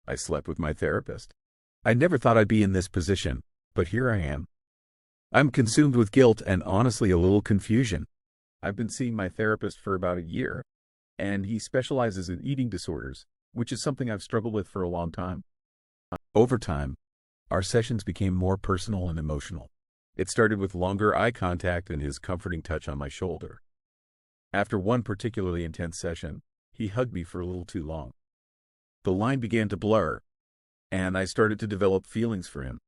I slept with my therapist. I never thought I'd be in this position, but here I am. I'm consumed with guilt and honestly a little confusion. I've been seeing my therapist for about a year, and he specializes in eating disorders, which is something I've struggled with for a long time. Over time, our sessions became more personal and emotional. It started with longer eye contact and his comforting touch on my shoulder. After one particularly intense session, he hugged me for a little too long. The line began to blur, and I started to develop feelings for him.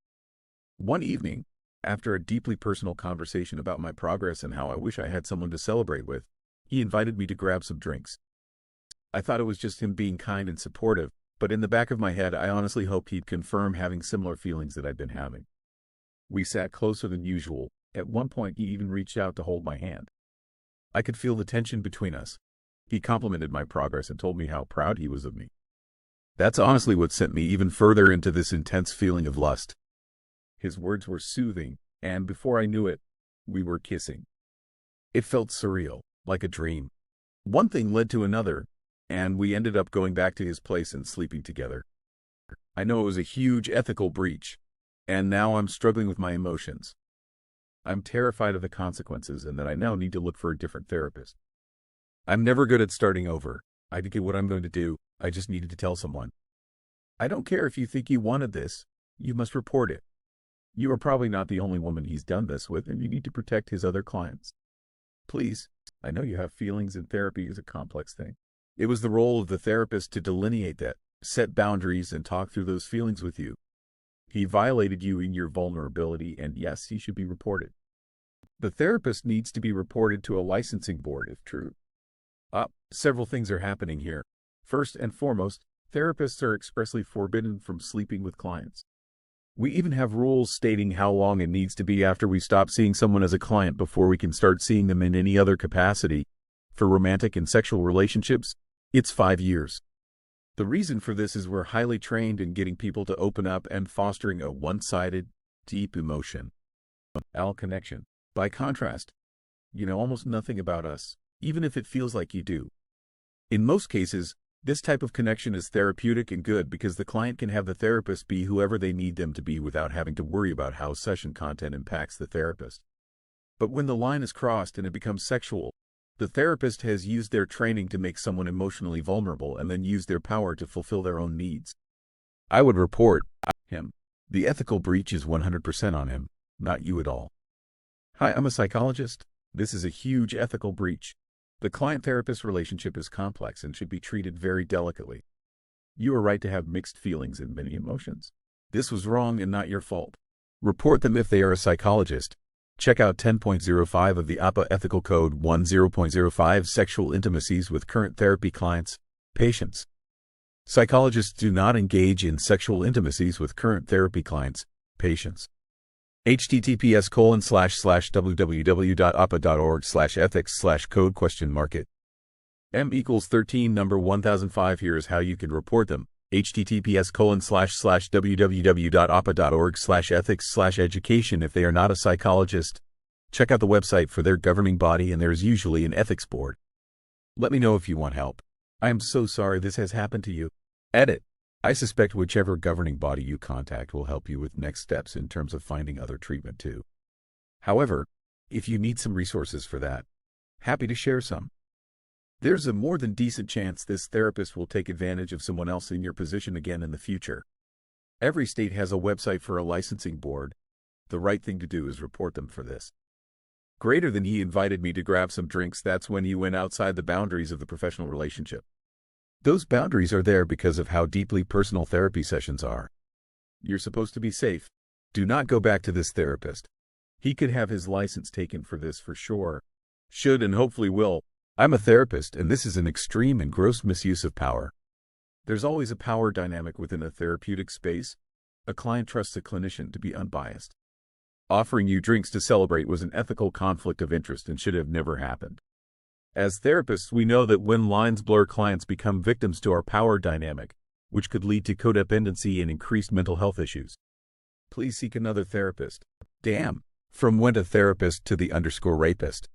One evening, after a deeply personal conversation about my progress and how I wish I had someone to celebrate with, he invited me to grab some drinks. I thought it was just him being kind and supportive, but in the back of my head, I honestly hoped he'd confirm having similar feelings that I'd been having. We sat closer than usual. At one point, he even reached out to hold my hand. I could feel the tension between us. He complimented my progress and told me how proud he was of me. That's honestly what sent me even further into this intense feeling of lust. His words were soothing, and before I knew it, we were kissing. It felt surreal, like a dream. One thing led to another, and we ended up going back to his place and sleeping together. I know it was a huge ethical breach, and now I'm struggling with my emotions. I'm terrified of the consequences and that I now need to look for a different therapist. I'm never good at starting over. I get what I'm going to do. I just needed to tell someone. I don't care if you think you wanted this. You must report it. You are probably not the only woman he's done this with, and you need to protect his other clients. Please, I know you have feelings and therapy is a complex thing. It was the role of the therapist to delineate that, set boundaries, and talk through those feelings with you. He violated you in your vulnerability, and yes, he should be reported. The therapist needs to be reported to a licensing board if true. Several things are happening here. First and foremost, therapists are expressly forbidden from sleeping with clients. We even have rules stating how long it needs to be after we stop seeing someone as a client before we can start seeing them in any other capacity. For romantic and sexual relationships, it's 5 years. The reason for this is we're highly trained in getting people to open up and fostering a one-sided, deep emotion. Connection. By contrast, you know almost nothing about us, even if it feels like you do. In most cases, this type of connection is therapeutic and good because the client can have the therapist be whoever they need them to be without having to worry about how session content impacts the therapist. But when the line is crossed and it becomes sexual, the therapist has used their training to make someone emotionally vulnerable and then use their power to fulfill their own needs. I would report him. The ethical breach is 100% on him, not you at all. Hi, I'm a psychologist. This is a huge ethical breach. The client-therapist relationship is complex and should be treated very delicately. You are right to have mixed feelings and many emotions. This was wrong and not your fault. Report them if they are a psychologist. Check out 10.05 of the APA Ethical Code 10.05 Sexual Intimacies with Current Therapy Clients, Patients. Psychologists do not engage in sexual intimacies with current therapy clients, patients. https://www.apa.org/ethics/code?it. M equals 13 number 1005. Here is how you can report them. https://www.apa.org/ethics/education. If they are not a psychologist, check out the website for their governing body and there is usually an ethics board. Let me know if you want help. I am so sorry this has happened to you. Edit. I suspect whichever governing body you contact will help you with next steps in terms of finding other treatment too. However, if you need some resources for that, happy to share some. There's a more than decent chance this therapist will take advantage of someone else in your position again in the future. Every state has a website for a licensing board. The right thing to do is report them for this. Greater than he invited me to grab some drinks, that's when he went outside the boundaries of the professional relationship. Those boundaries are there because of how deeply personal therapy sessions are. You're supposed to be safe. Do not go back to this therapist. He could have his license taken for this for sure. Should and hopefully will. I'm a therapist, and this is an extreme and gross misuse of power. There's always a power dynamic within a therapeutic space. A client trusts a clinician to be unbiased. Offering you drinks to celebrate was an ethical conflict of interest and should have never happened. As therapists, we know that when lines blur, clients become victims to our power dynamic, which could lead to codependency and increased mental health issues. Please seek another therapist. Damn. From went a therapist to the _rapist.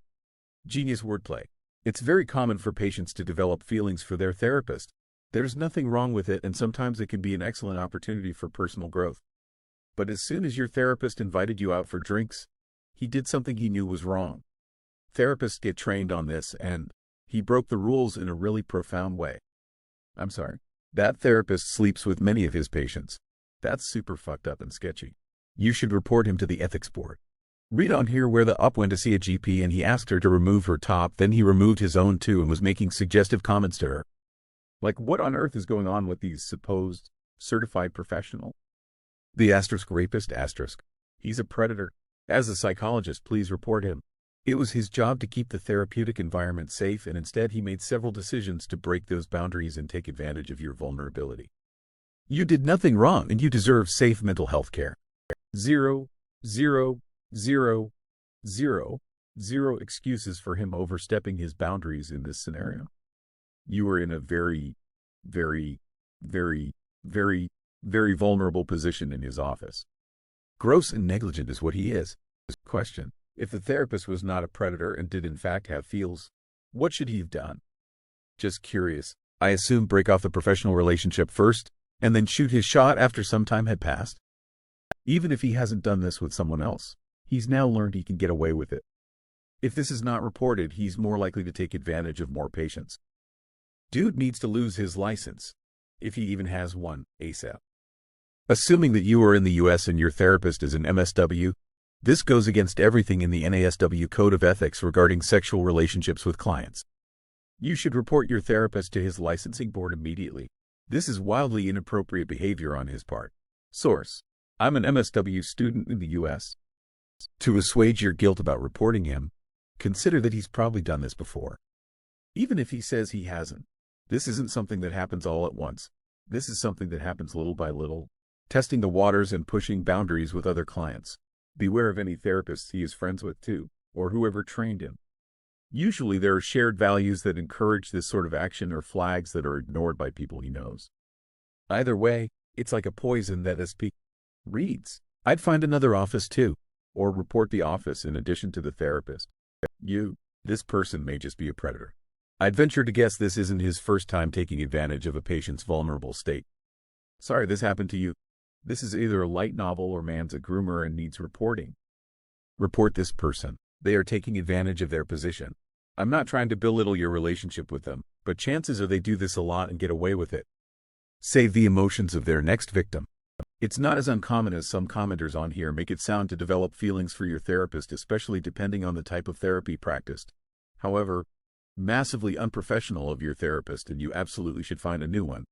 Genius wordplay. It's very common for patients to develop feelings for their therapist. There's nothing wrong with it, and sometimes it can be an excellent opportunity for personal growth. But as soon as your therapist invited you out for drinks, he did something he knew was wrong. Therapists get trained on this, and he broke the rules in a really profound way. I'm sorry. That therapist sleeps with many of his patients. That's super fucked up and sketchy. You should report him to the ethics board. Read on here where the op went to see a GP and he asked her to remove her top, then he removed his own too and was making suggestive comments to her. Like, what on earth is going on with these supposed certified professional? The rapist. He's a predator. As a psychologist, please report him. It was his job to keep the therapeutic environment safe, and instead he made several decisions to break those boundaries and take advantage of your vulnerability. You did nothing wrong, and you deserve safe mental health care. 0, 0, 0, 0, 0 excuses for him overstepping his boundaries in this scenario. You are in a very, very, very, very, very vulnerable position in his office. Gross and negligent is what he is. Question: if the therapist was not a predator and did in fact have feels, what should he have done? Just curious. I assume break off the professional relationship first, and then shoot his shot after some time had passed. Even if he hasn't done this with someone else, he's now learned he can get away with it. If this is not reported, he's more likely to take advantage of more patients. Dude needs to lose his license, if he even has one, ASAP. Assuming that you are in the US and your therapist is an MSW, this goes against everything in the NASW Code of Ethics regarding sexual relationships with clients. You should report your therapist to his licensing board immediately. This is wildly inappropriate behavior on his part. Source: I'm an MSW student in the US. To assuage your guilt about reporting him, consider that he's probably done this before. Even if he says he hasn't, this isn't something that happens all at once. This is something that happens little by little, testing the waters and pushing boundaries with other clients. Beware of any therapists he is friends with too, or whoever trained him. Usually there are shared values that encourage this sort of action or flags that are ignored by people he knows. Either way, it's like a poison that SP reads. I'd find another office too, or report the office in addition to the therapist. This person may just be a predator. I'd venture to guess this isn't his first time taking advantage of a patient's vulnerable state. Sorry this happened to you. This is either a light novel or man's a groomer and needs reporting. Report this person. They are taking advantage of their position. I'm not trying to belittle your relationship with them, but chances are they do this a lot and get away with it. Save the emotions of their next victim. It's not as uncommon as some commenters on here make it sound to develop feelings for your therapist, especially depending on the type of therapy practiced. However, massively unprofessional of your therapist, and you absolutely should find a new one.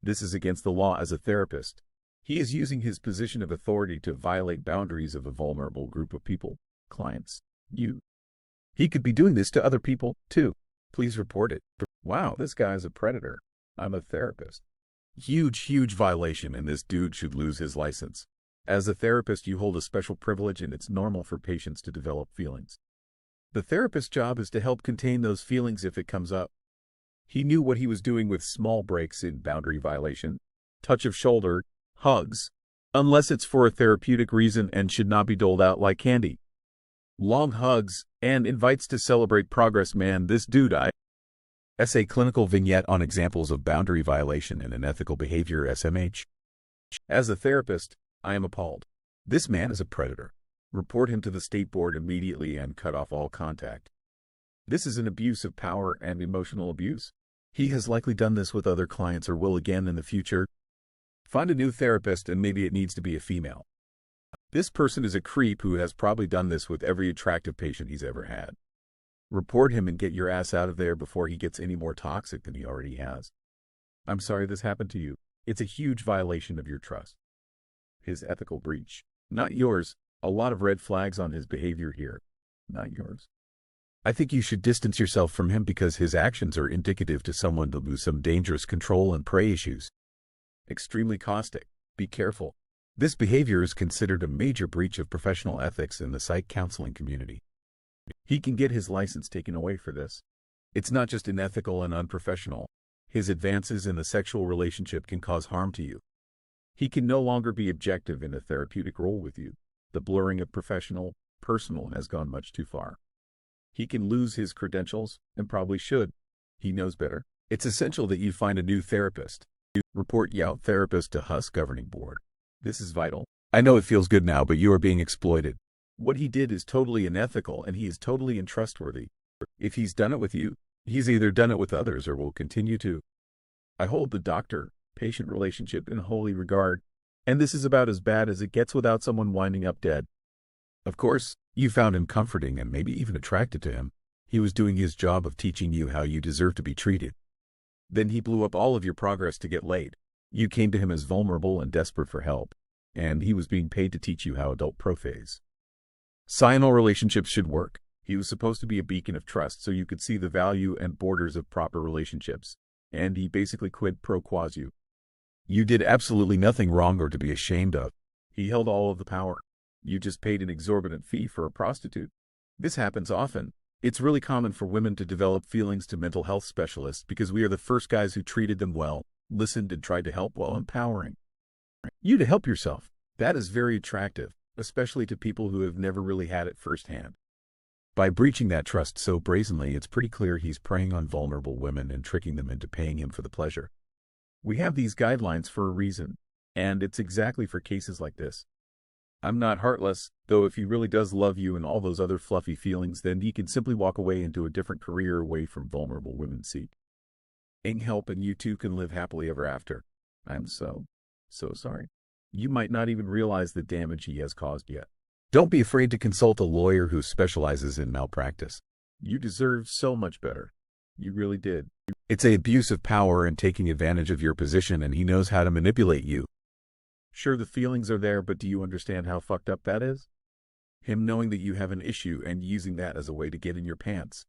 This is against the law as a therapist. He is using his position of authority to violate boundaries of a vulnerable group of people, clients, you. He could be doing this to other people, too. Please report it. Wow, this guy is a predator. I'm a therapist. Huge violation, and this dude should lose his license. As a therapist, you hold a special privilege, and it's normal for patients to develop feelings. The therapist's job is to help contain those feelings if it comes up. He knew what he was doing with small breaks in boundary violation, touch of shoulder, hugs, unless it's for a therapeutic reason and should not be doled out like candy. Long hugs, and invites to celebrate progress. Man, this dude Essay clinical vignette on examples of boundary violation and unethical behavior SMH. As a therapist, I am appalled. This man is a predator. Report him to the state board immediately and cut off all contact. This is an abuse of power and emotional abuse. He has likely done this with other clients or will again in the future. Find a new therapist, and maybe it needs to be a female. This person is a creep who has probably done this with every attractive patient he's ever had. Report him and get your ass out of there before he gets any more toxic than he already has. I'm sorry this happened to you. It's a huge violation of your trust. His ethical breach, not yours. A lot of red flags on his behavior here, not yours. I think you should distance yourself from him because his actions are indicative to someone to lose some dangerous control and prey issues. Extremely caustic. Be careful. This behavior is considered a major breach of professional ethics in the psych counseling community. He can get his license taken away for this. It's not just unethical and unprofessional. His advances in the sexual relationship can cause harm to you. He can no longer be objective in a therapeutic role with you. The blurring of personal has gone much too far. He can lose his credentials, and probably should. He knows better. It's essential that you find a new therapist. Report Youth therapist to HUS governing board. This is vital. I know it feels good now, but you are being exploited. What he did is totally unethical and he is totally untrustworthy. If he's done it with you, he's either done it with others or will continue to. I hold the doctor-patient relationship in holy regard, and this is about as bad as it gets without someone winding up dead. Of course, you found him comforting and maybe even attracted to him. He was doing his job of teaching you how you deserve to be treated. Then he blew up all of your progress to get laid. You came to him as vulnerable and desperate for help, and he was being paid to teach you how adult prophase. Cyanal relationships should work. He was supposed to be a beacon of trust so you could see the value and borders of proper relationships, and he basically quid pro quos you. You did absolutely nothing wrong or to be ashamed of. He held all of the power. You just paid an exorbitant fee for a prostitute. This happens often. It's really common for women to develop feelings to mental health specialists because we are the first guys who treated them well, listened and tried to help while empowering you to help yourself. That is very attractive, especially to people who have never really had it firsthand. By breaching that trust so brazenly, it's pretty clear he's preying on vulnerable women and tricking them into paying him for the pleasure. We have these guidelines for a reason, and it's exactly for cases like this. I'm not heartless, though if he really does love you and all those other fluffy feelings, then he can simply walk away into a different career away from vulnerable women seek help and you two can live happily ever after. I'm so sorry. You might not even realize the damage he has caused yet. Don't be afraid to consult a lawyer who specializes in malpractice. You deserve so much better. You really did. It's an abuse of power and taking advantage of your position, and he knows how to manipulate you. Sure, the feelings are there, but do you understand how fucked up that is? Him knowing that you have an issue and using that as a way to get in your pants.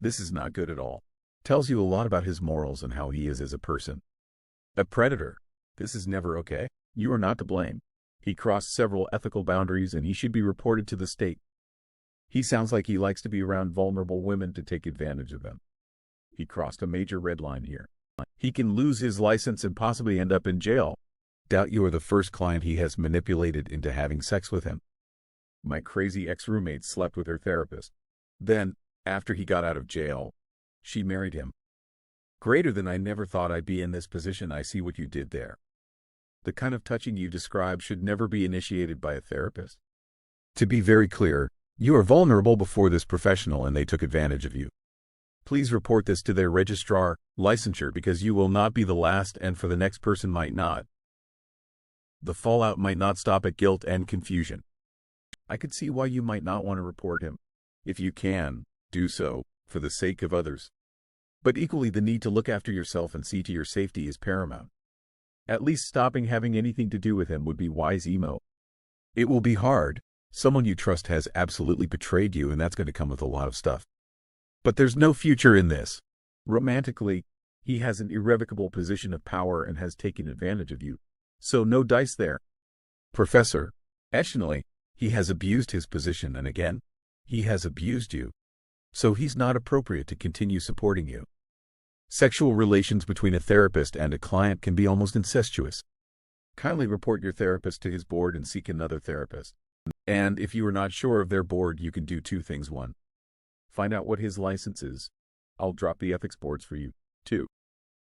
This is not good at all. Tells you a lot about his morals and how he is as a person. A predator. This is never okay. You are not to blame. He crossed several ethical boundaries and he should be reported to the state. He sounds like he likes to be around vulnerable women to take advantage of them. He crossed a major red line here. He can lose his license and possibly end up in jail. Doubt you are the first client he has manipulated into having sex with him. My crazy ex-roommate slept with her therapist. Then, after he got out of jail, she married him. Greater than I never thought I'd be in this position. I see what you did there. The kind of touching you describe should never be initiated by a therapist. To be very clear, you are vulnerable before this professional and they took advantage of you. Please report this to their registrar, licensure, because you will not be the last and for the next person might not. The fallout might not stop at guilt and confusion. I could see why you might not want to report him. If you can, do so, for the sake of others. But equally, the need to look after yourself and see to your safety is paramount. At least stopping having anything to do with him would be wise emo. It will be hard. Someone you trust has absolutely betrayed you, and that's going to come with a lot of stuff. But there's no future in this. Romantically, he has an irrevocable position of power and has taken advantage of you. So no dice there. Professor, Echelonly, he has abused his position and again, he has abused you. So he's not appropriate to continue supporting you. Sexual relations between a therapist and a client can be almost incestuous. Kindly report your therapist to his board and seek another therapist. And if you are not sure of their board, you can do two things. 1. Find out what his license is. I'll drop the ethics boards for you. 2.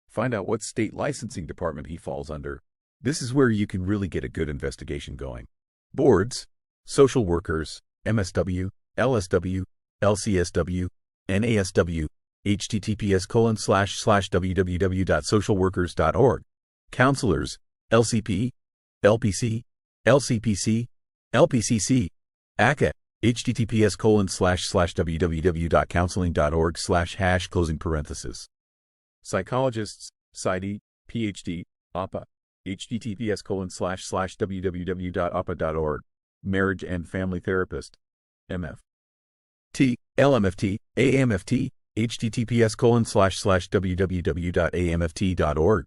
Find out what state licensing department he falls under. This is where you can really get a good investigation going. Boards, social workers, MSW, LSW, LCSW, NASW, https://www.socialworkers.org. Counselors, LCP, LPC, LCPC, LPCC, ACA, https://www.counseling.org/#. Psychologists, PsyD, PhD, APA, https://www.apa.org. Marriage and family therapist, MF. LMFT, AMFT, https://www.amft.org.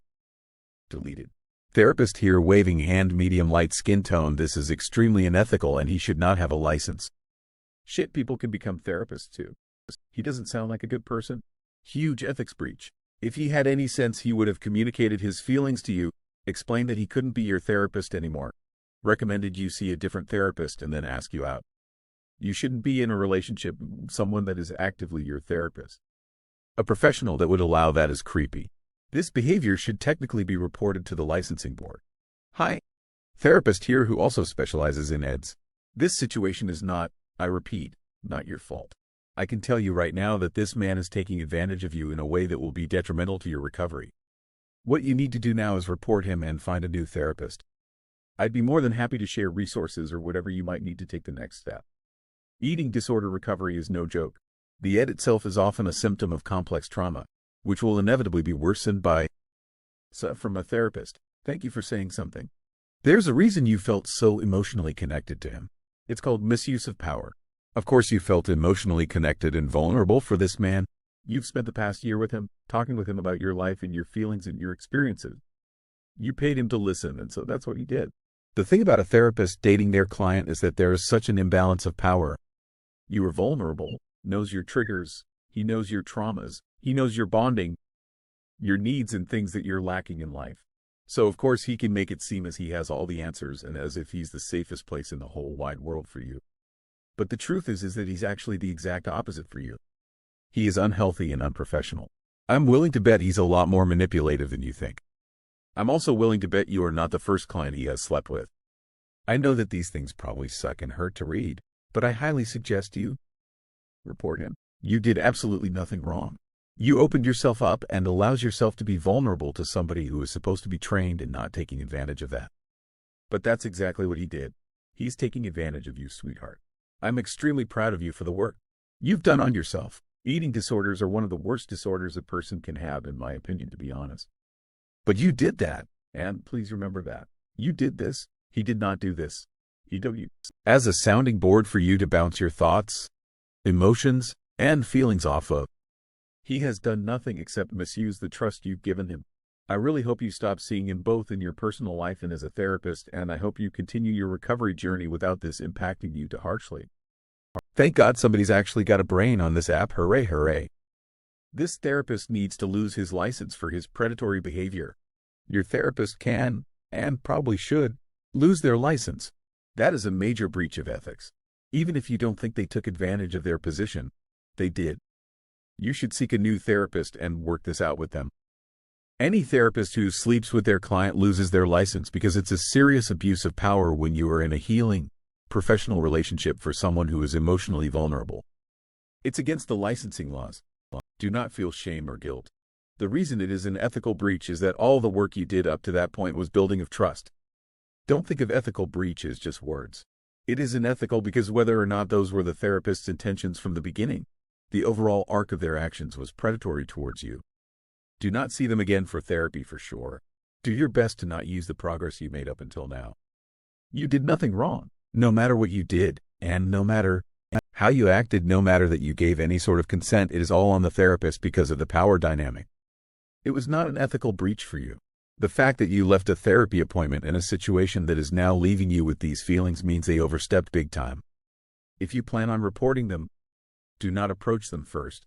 Deleted. Therapist here waving hand, medium light skin tone. This is extremely unethical and he should not have a license. Shit, people can become therapists too. He doesn't sound like a good person. Huge ethics breach. If he had any sense, he would have communicated his feelings to you, explained that he couldn't be your therapist anymore, recommended you see a different therapist, and then ask you out. You shouldn't be in a relationship with someone that is actively your therapist. A professional that would allow that is creepy. This behavior should technically be reported to the licensing board. Hi, therapist here who also specializes in EDS. This situation is not, I repeat, not your fault. I can tell you right now that this man is taking advantage of you in a way that will be detrimental to your recovery. What you need to do now is report him and find a new therapist. I'd be more than happy to share resources or whatever you might need to take the next step. Eating disorder recovery is no joke. The ED itself is often a symptom of complex trauma, which will inevitably be worsened by from a therapist. Thank you for saying something. There's a reason you felt so emotionally connected to him. It's called misuse of power. Of course you felt emotionally connected and vulnerable for this man. You've spent the past year with him, talking with him about your life and your feelings and your experiences. You paid him to listen, and so that's what he did. The thing about a therapist dating their client is that there is such an imbalance of power. You are vulnerable, knows your triggers, he knows your traumas, he knows your bonding, your needs and things that you're lacking in life. So of course he can make it seem as he has all the answers and as if he's the safest place in the whole wide world for you. But the truth is that he's actually the exact opposite for you. He is unhealthy and unprofessional. I'm willing to bet he's a lot more manipulative than you think. I'm also willing to bet you are not the first client he has slept with. I know that these things probably suck and hurt to read, but I highly suggest you report him. You did absolutely nothing wrong. You opened yourself up and allows yourself to be vulnerable to somebody who is supposed to be trained and not taking advantage of that. But that's exactly what he did. He's taking advantage of you, sweetheart. I'm extremely proud of you for the work you've done on yourself. Eating disorders are one of the worst disorders a person can have, in my opinion, to be honest. But you did that, and please remember that. You did this. He did not do this. He did you. As a sounding board for you to bounce your thoughts, emotions, and feelings off of. He has done nothing except misuse the trust you've given him. I really hope you stop seeing him both in your personal life and as a therapist, and I hope you continue your recovery journey without this impacting you too harshly. Thank God somebody's actually got a brain on this app. Hooray, hooray. This therapist needs to lose his license for his predatory behavior. Your therapist can, and probably should, lose their license. That is a major breach of ethics. Even if you don't think they took advantage of their position, they did. You should seek a new therapist and work this out with them. Any therapist who sleeps with their client loses their license because it's a serious abuse of power when you are in a healing, professional relationship for someone who is emotionally vulnerable. It's against the licensing laws. Do not feel shame or guilt. The reason it is an ethical breach is that all the work you did up to that point was building of trust. Don't think of ethical breach as just words. It is unethical because whether or not those were the therapist's intentions from the beginning, the overall arc of their actions was predatory towards you. Do not see them again for therapy for sure. Do your best to not use the progress you made up until now. You did nothing wrong, no matter what you did, and no matter how you acted, no matter that you gave any sort of consent, it is all on the therapist because of the power dynamic. It was not an ethical breach for you. The fact that you left a therapy appointment in a situation that is now leaving you with these feelings means they overstepped big time. If you plan on reporting them, do not approach them first.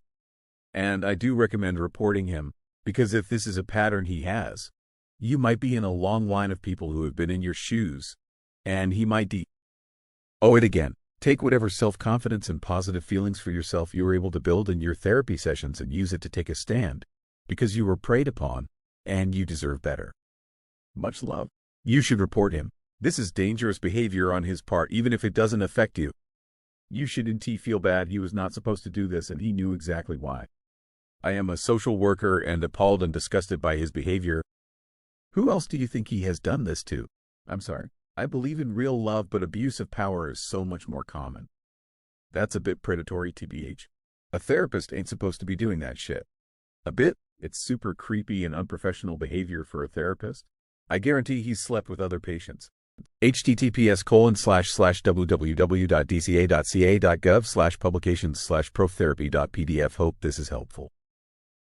And I do recommend reporting him, because if this is a pattern he has, you might be in a long line of people who have been in your shoes, and he might owe it again. Take whatever self-confidence and positive feelings for yourself you were able to build in your therapy sessions and use it to take a stand, because you were preyed upon, and you deserve better. Much love. You should report him. This is dangerous behavior on his part, even if it doesn't affect you. You shouldn't feel bad. He was not supposed to do this, and he knew exactly why. I am a social worker and appalled and disgusted by his behavior. Who else do you think he has done this to? I'm sorry. I believe in real love, but abuse of power is so much more common. That's a bit predatory, TBH. A therapist ain't supposed to be doing that shit. A bit? It's super creepy and unprofessional behavior for a therapist. I guarantee he's slept with other patients. https://www.dca.ca.gov/publications/proftherapy.pdf. Hope this is helpful.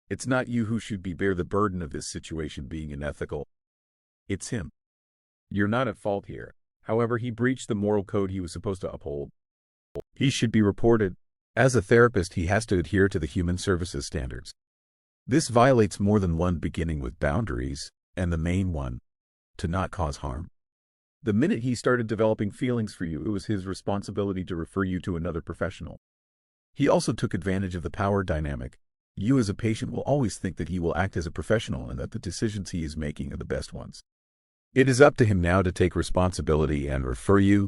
It's not you who should bear the burden of this situation being unethical. It's him. You're not at fault here. However, he breached the moral code he was supposed to uphold. He should be reported. As a therapist, he has to adhere to the human services standards. This violates more than one, beginning with boundaries, and the main one, to not cause harm. The minute he started developing feelings for you, it was his responsibility to refer you to another professional. He also took advantage of the power dynamic. You as a patient will always think that he will act as a professional and that the decisions he is making are the best ones. It is up to him now to take responsibility and refer you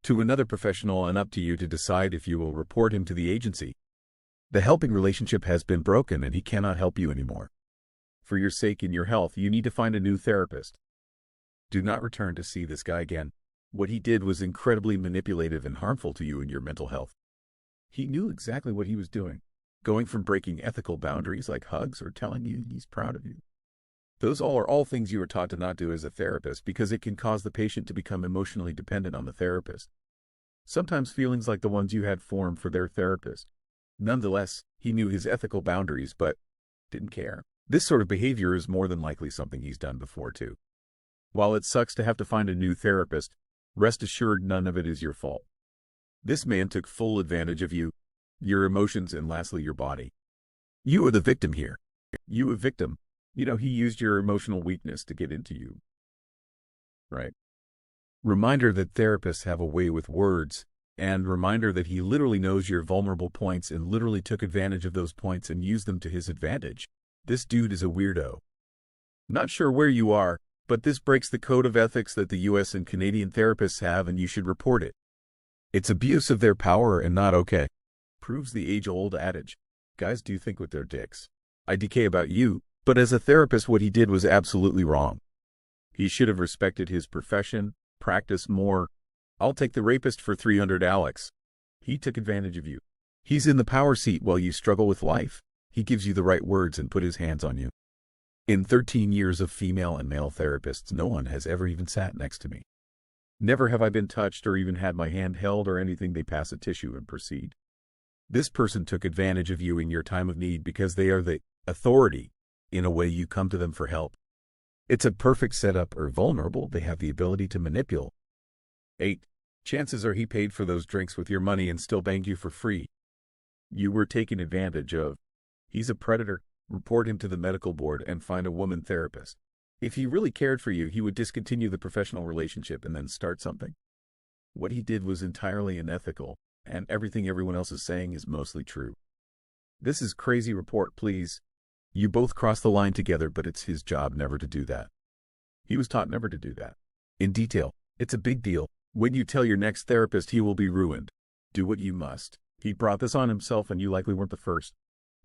to another professional, and up to you to decide if you will report him to the agency. The helping relationship has been broken and he cannot help you anymore. For your sake and your health, you need to find a new therapist. Do not return to see this guy again. What he did was incredibly manipulative and harmful to you and your mental health. He knew exactly what he was doing, going from breaking ethical boundaries like hugs or telling you he's proud of you. Those are all things you are taught to not do as a therapist, because it can cause the patient to become emotionally dependent on the therapist. Sometimes feelings like the ones you had form for their therapist. Nonetheless, he knew his ethical boundaries but didn't care. This sort of behavior is more than likely something he's done before too. While it sucks to have to find a new therapist, rest assured none of it is your fault. This man took full advantage of you, your emotions, and lastly your body. You are the victim here. You a victim. He used your emotional weakness to get into you. Right. Reminder that therapists have a way with words, and reminder that he literally knows your vulnerable points and literally took advantage of those points and used them to his advantage. This dude is a weirdo. Not sure where you are, but this breaks the code of ethics that the US and Canadian therapists have, and you should report it. It's abuse of their power and not okay. Proves the age-old adage. Guys do think with their dicks. I decay about you, but as a therapist what he did was absolutely wrong. He should have respected his profession, practiced more. I'll take the rapist for 300, Alex. He took advantage of you. He's in the power seat while you struggle with life. He gives you the right words and put his hands on you. In 13 years of female and male therapists, no one has ever even sat next to me. Never have I been touched or even had my hand held or anything. They pass a tissue and proceed. This person took advantage of you in your time of need because they are the authority. In a way, you come to them for help. It's a perfect setup. Or vulnerable, they have the ability to manipulate. 8. Chances are he paid for those drinks with your money and still banged you for free. You were taken advantage of. He's a predator. Report him to the medical board and find a woman therapist. If he really cared for you, he would discontinue the professional relationship and then start something. What he did was entirely unethical, and everything everyone else is saying is mostly true. This is crazy. Report, please. You both crossed the line together, but it's his job never to do that. He was taught never to do that. In detail, it's a big deal. When you tell your next therapist, he will be ruined. Do what you must. He brought this on himself, and you likely weren't the first.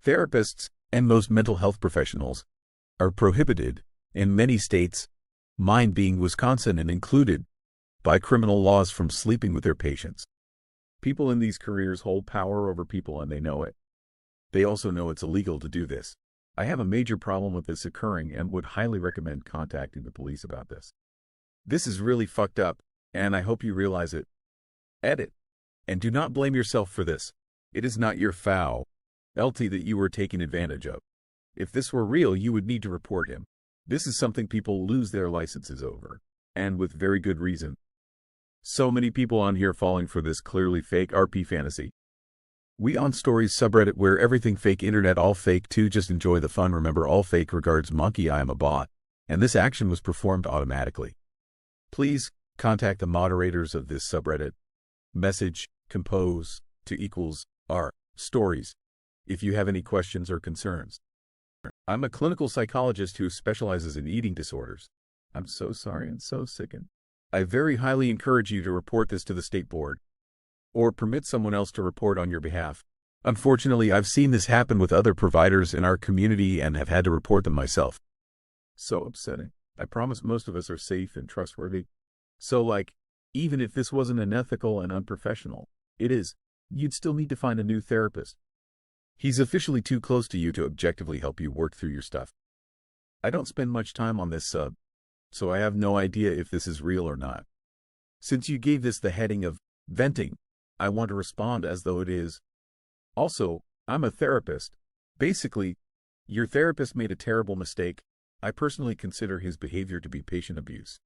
Therapists, and most mental health professionals, are prohibited in many states, mine being Wisconsin, and included by criminal laws from sleeping with their patients. People in these careers hold power over people, and they know it. They also know it's illegal to do this. I have a major problem with this occurring and would highly recommend contacting the police about this. This is really fucked up, and I hope you realize it. Edit. And do not blame yourself for this. It is not your fault that you were taken advantage of. If this were real, you would need to report him. This is something people lose their licenses over, and with very good reason. So many people on here falling for this clearly fake RP fantasy. We on Stories subreddit where everything fake, internet all fake too. Just enjoy the fun. Remember, all fake. Regards, Monkey. I am a bot, and this action was performed automatically. Please contact the moderators of this subreddit. Message compose to equals r stories if you have any questions or concerns. I'm a clinical psychologist who specializes in eating disorders. I'm so sorry and so sickened. I very highly encourage you to report this to the state board, or permit someone else to report on your behalf. Unfortunately, I've seen this happen with other providers in our community and have had to report them myself. So upsetting. I promise most of us are safe and trustworthy. So even if this wasn't unethical and unprofessional, it is. You'd still need to find a new therapist. He's officially too close to you to objectively help you work through your stuff. I don't spend much time on this sub, so I have no idea if this is real or not. Since you gave this the heading of venting, I want to respond as though it is. Also, I'm a therapist. Basically, your therapist made a terrible mistake. I personally consider his behavior to be patient abuse.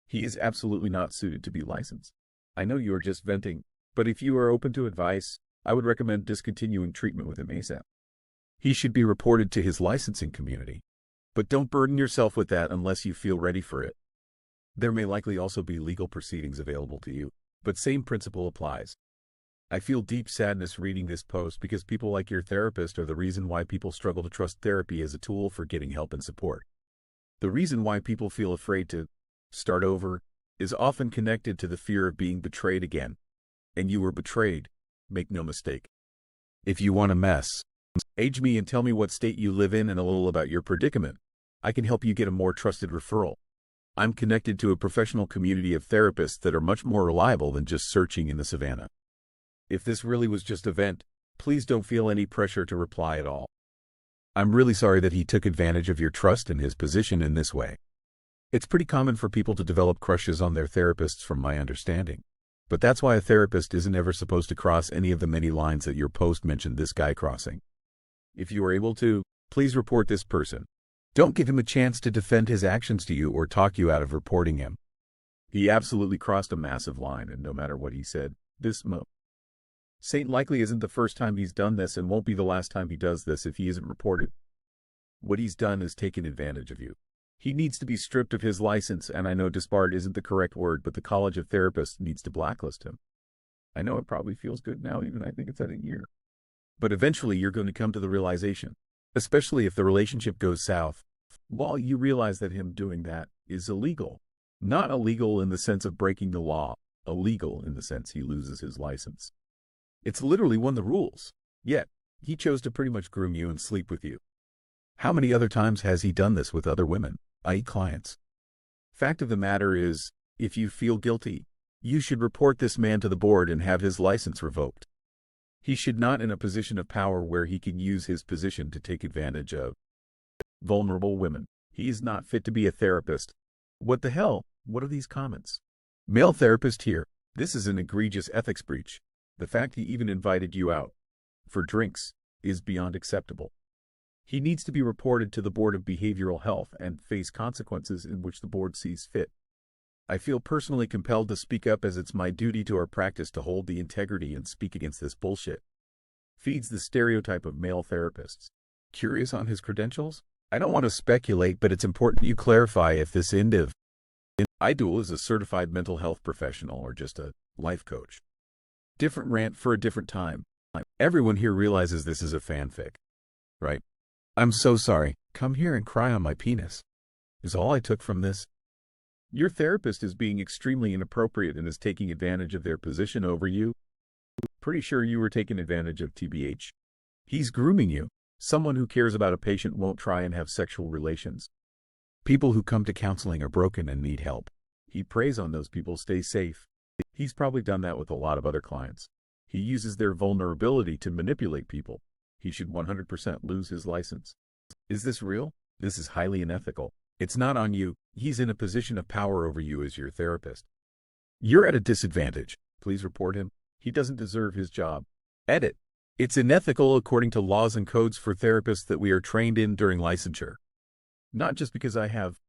He is absolutely not suited to be licensed. I know you are just venting, but if you are open to advice, I would recommend discontinuing treatment with him ASAP. He should be reported to his licensing community. But don't burden yourself with that unless you feel ready for it. There may likely also be legal proceedings available to you, but same principle applies. I feel deep sadness reading this post because people like your therapist are the reason why people struggle to trust therapy as a tool for getting help and support. The reason why people feel afraid to start over is often connected to the fear of being betrayed again. And you were betrayed, make no mistake. If you want to age me and tell me what state you live in and a little about your predicament, I can help you get a more trusted referral. I'm connected to a professional community of therapists that are much more reliable than just searching in the savannah. If this really was just a vent, please don't feel any pressure to reply at all. I'm really sorry that he took advantage of your trust and his position in this way. It's pretty common for people to develop crushes on their therapists from my understanding. But that's why a therapist isn't ever supposed to cross any of the many lines that your post mentioned this guy crossing. If you are able to, please report this person. Don't give him a chance to defend his actions to you or talk you out of reporting him. He absolutely crossed a massive line, and no matter what he said, this Saint likely isn't the first time he's done this and won't be the last time he does this if he isn't reported. What he's done is taken advantage of you. He needs to be stripped of his license, and I know disbarred isn't the correct word, but the College of Therapists needs to blacklist him. I know it probably feels good now, even I think it's at a year. But eventually you're going to come to the realization, especially if the relationship goes south, while you realize that him doing that is illegal. Not illegal in the sense of breaking the law, illegal in the sense he loses his license. It's literally one of the rules. Yet, he chose to pretty much groom you and sleep with you. How many other times has he done this with other women, i.e. clients? Fact of the matter is, if you feel guilty, you should report this man to the board and have his license revoked. He should not in a position of power where he can use his position to take advantage of vulnerable women. He is not fit to be a therapist. What the hell? What are these comments? Male therapist here. This is an egregious ethics breach. The fact he even invited you out for drinks is beyond acceptable. He needs to be reported to the Board of Behavioral Health and face consequences in which the board sees fit. I feel personally compelled to speak up as it's my duty to our practice to hold the integrity and speak against this bullshit. Feeds the stereotype of male therapists. Curious on his credentials? I don't want to speculate, but it's important you clarify if this individual is a certified mental health professional or just a life coach. Different rant for a different time. Everyone here realizes this is a fanfic, right? I'm so sorry. Come here and cry on my penis. Is all I took from this. Your therapist is being extremely inappropriate and is taking advantage of their position over you. Pretty sure you were taken advantage of, TBH. He's grooming you. Someone who cares about a patient won't try and have sexual relations. People who come to counseling are broken and need help. He preys on those people. Stay safe. He's probably done that with a lot of other clients. He uses their vulnerability to manipulate people. He should 100% lose his license. Is this real? This is highly unethical. It's not on you. He's in a position of power over you as your therapist. You're at a disadvantage. Please report him. He doesn't deserve his job. Edit. It's unethical according to laws and codes for therapists that we are trained in during licensure. Not just because I have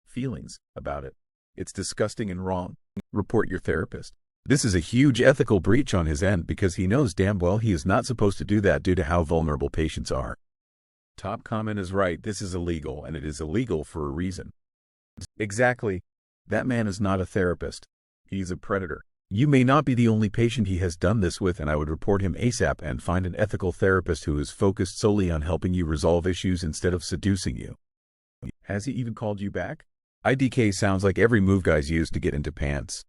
feelings about it. It's disgusting and wrong. Report your therapist. This is a huge ethical breach on his end because he knows damn well he is not supposed to do that due to how vulnerable patients are. Top comment is right. This is illegal, and it is illegal for a reason. Exactly. That man is not a therapist. He's a predator. You may not be the only patient he has done this with, and I would report him ASAP and find an ethical therapist who is focused solely on helping you resolve issues instead of seducing you. Has he even called you back? IDK sounds like every move guys use to get into pants.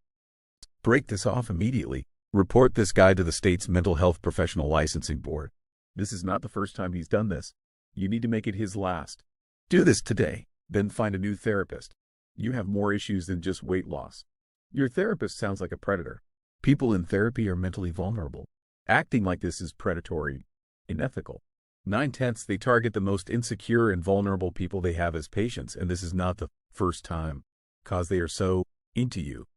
Break this off immediately. Report this guy to the state's mental health professional licensing board. This is not the first time he's done this. You need to make it his last. Do this today, then find a new therapist. You have more issues than just weight loss. Your therapist sounds like a predator. People in therapy are mentally vulnerable. Acting like this is predatory, unethical. 9/10 they target the most insecure and vulnerable people they have as patients, and this is not the first time, cause they are so into you.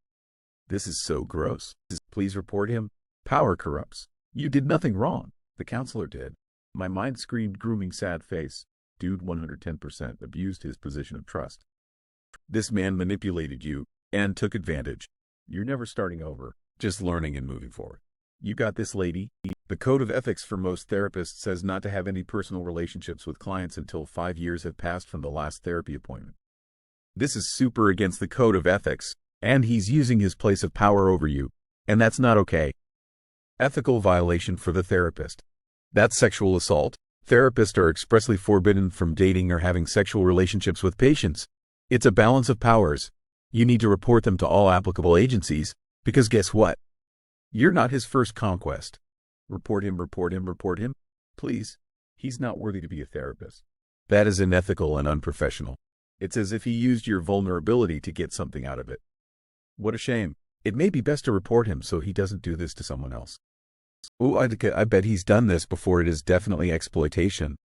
This is so gross. Please report him. Power corrupts. You did nothing wrong. The counselor did. My mind screamed grooming sad face. Dude 110% abused his position of trust. This man manipulated you and took advantage. You're never starting over, just learning and moving forward. You got this, lady. The code of ethics for most therapists says not to have any personal relationships with clients until 5 years have passed from the last therapy appointment. This is super against the code of ethics, and he's using his place of power over you, and that's not okay. Ethical violation for the therapist. That's sexual assault. Therapists are expressly forbidden from dating or having sexual relationships with patients. It's a balance of powers. You need to report them to all applicable agencies, because guess what? You're not his first conquest. Report him, report him, report him. Please. He's not worthy to be a therapist. That is unethical and unprofessional. It's as if he used your vulnerability to get something out of it. What a shame. It may be best to report him so he doesn't do this to someone else. Oh, I bet he's done this before. It is definitely exploitation.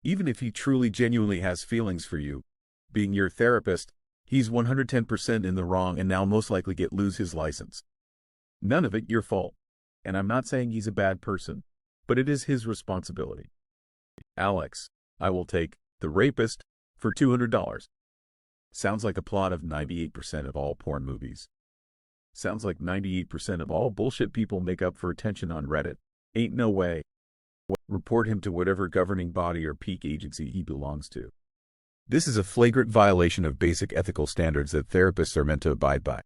Even if he truly genuinely has feelings for you, being your therapist, he's 110% in the wrong and now most likely lose his license. None of it your fault. And I'm not saying he's a bad person, but it is his responsibility. Alex, I will take the rapist for $200. Sounds like a plot of 98% of all porn movies. Sounds like 98% of all bullshit people make up for attention on Reddit. Ain't no way. Report him to whatever governing body or peak agency he belongs to. This is a flagrant violation of basic ethical standards that therapists are meant to abide by.